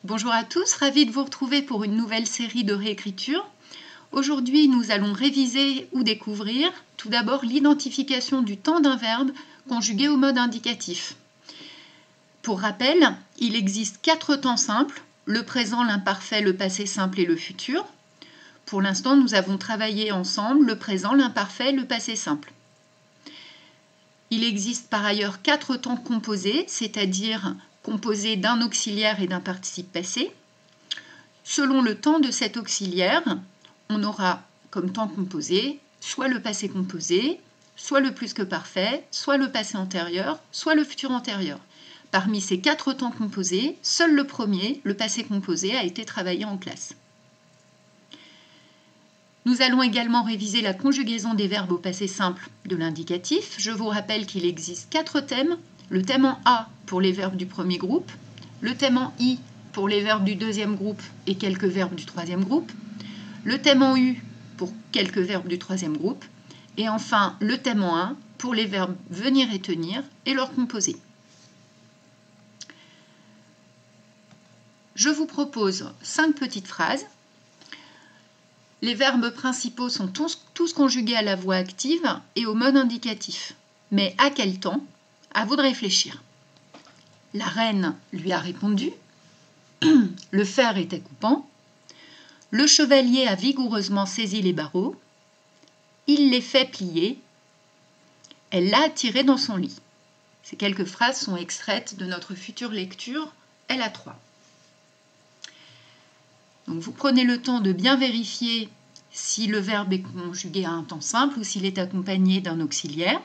Bonjour à tous, ravi de vous retrouver pour une nouvelle série de réécriture. Aujourd'hui, nous allons réviser ou découvrir tout d'abord l'identification du temps d'un verbe conjugué au mode indicatif. Pour rappel, il existe 4 temps simples, le présent, l'imparfait, le passé simple et le futur. Pour l'instant, nous avons travaillé ensemble le présent, l'imparfait, le passé simple. Il existe par ailleurs 4 temps composés, c'est-à-dire composés d'un auxiliaire et d'un participe passé. Selon le temps de cet auxiliaire, on aura comme temps composé soit le passé composé, soit le plus que parfait, soit le passé antérieur, soit le futur antérieur. Parmi ces 4 temps composés, seul le premier, le passé composé, a été travaillé en classe. Nous allons également réviser la conjugaison des verbes au passé simple de l'indicatif. Je vous rappelle qu'il existe 4 thèmes. Le thème en A pour les verbes du premier groupe, le thème en I pour les verbes du deuxième groupe et quelques verbes du troisième groupe, le thème en U pour quelques verbes du troisième groupe, et enfin le thème en 1 pour les verbes venir et tenir et leurs composés. Je vous propose 5 petites phrases. Les verbes principaux sont tous conjugués à la voix active et au mode indicatif. Mais à quel temps? À vous de réfléchir. La reine lui a répondu. Le fer était coupant. Le chevalier a vigoureusement saisi les barreaux. Il les fait plier. Elle l'a attiré dans son lit. Ces quelques phrases sont extraites de notre future lecture LA3. Donc vous prenez le temps de bien vérifier si le verbe est conjugué à un temps simple ou s'il est accompagné d'un auxiliaire.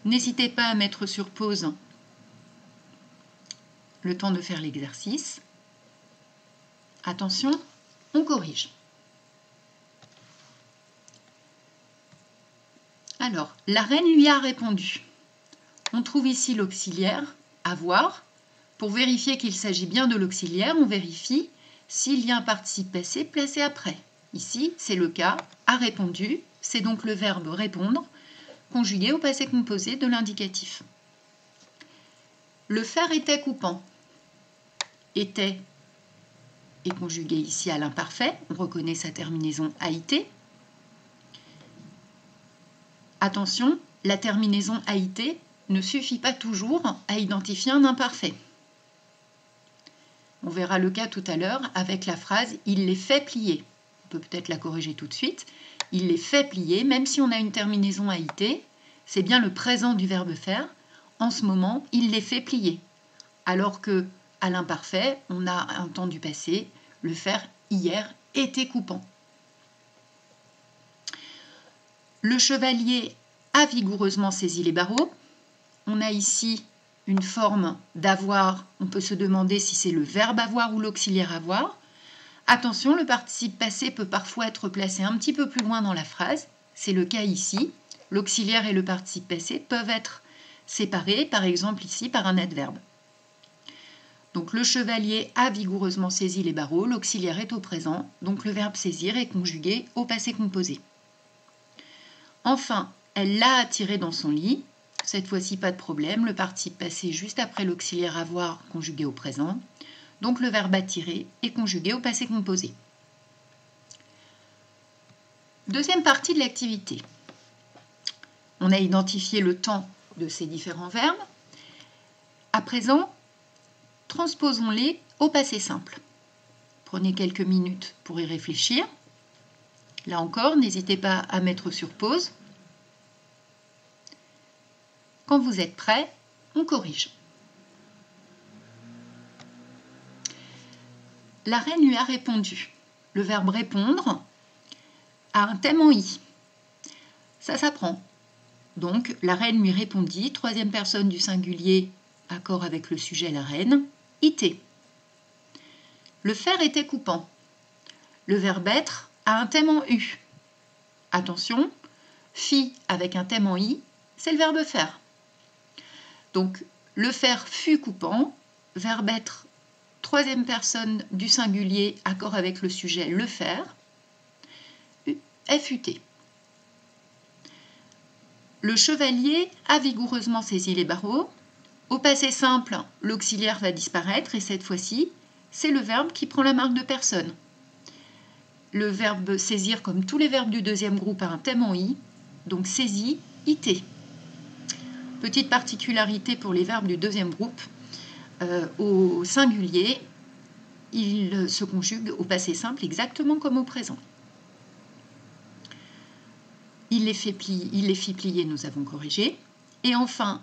N'hésitez pas à mettre sur pause le temps de faire l'exercice. Attention, on corrige. Alors, la reine lui a répondu. On trouve ici l'auxiliaire « avoir ». Pour vérifier qu'il s'agit bien de l'auxiliaire, on vérifie s'il y a un participe passé placé après. Ici, c'est le cas, a répondu, c'est donc le verbe répondre, conjugué au passé composé de l'indicatif. Le fer était coupant. Était est conjugué ici à l'imparfait, on reconnaît sa terminaison AIT. Attention, la terminaison AIT ne suffit pas toujours à identifier un imparfait. On verra le cas tout à l'heure avec la phrase « il les fait plier ». On peut peut-être la corriger tout de suite. « Il les fait plier », même si on a une terminaison AIT, c'est bien le présent du verbe faire. En ce moment, il les fait plier. Alors que à l'imparfait, on a un temps du passé. Le faire hier était coupant. Le chevalier a vigoureusement saisi les barreaux. On a ici une forme d'avoir, on peut se demander si c'est le verbe avoir ou l'auxiliaire avoir. Attention, le participe passé peut parfois être placé un petit peu plus loin dans la phrase. C'est le cas ici. L'auxiliaire et le participe passé peuvent être séparés, par exemple ici, par un adverbe. Donc le chevalier a vigoureusement saisi les barreaux, l'auxiliaire est au présent, donc le verbe saisir est conjugué au passé composé. Enfin, elle l'a attiré dans son lit. Cette fois-ci, pas de problème, le participe passé juste après l'auxiliaire avoir conjugué au présent. Donc le verbe attirer est conjugué au passé composé. Deuxième partie de l'activité. On a identifié le temps de ces différents verbes. À présent, transposons-les au passé simple. Prenez quelques minutes pour y réfléchir. Là encore, n'hésitez pas à mettre sur pause. Quand vous êtes prêts, on corrige. La reine lui a répondu. Le verbe répondre a un thème en i. Ça s'apprend. Donc, la reine lui répondit, troisième personne du singulier, accord avec le sujet la reine, IT. Le fer était coupant. Le verbe être a un thème en u. Attention, fit avec un thème en i, c'est le verbe faire. Donc, le fer fut coupant, verbe être, troisième personne du singulier, accord avec le sujet, le faire, FUT. Le chevalier a vigoureusement saisi les barreaux, Au passé simple, l'auxiliaire va disparaître et cette fois-ci, c'est le verbe qui prend la marque de personne. Le verbe saisir, comme tous les verbes du deuxième groupe, a un thème en i, donc saisi, it. Petite particularité pour les verbes du deuxième groupe, au singulier, il se conjugue au passé simple exactement comme au présent. Il les fit plier, nous avons corrigé. Et enfin,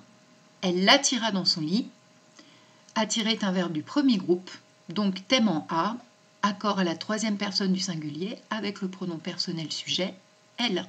elle l'attira dans son lit. Attirer est un verbe du premier groupe, donc thème en a, accord à la troisième personne du singulier avec le pronom personnel sujet, elle.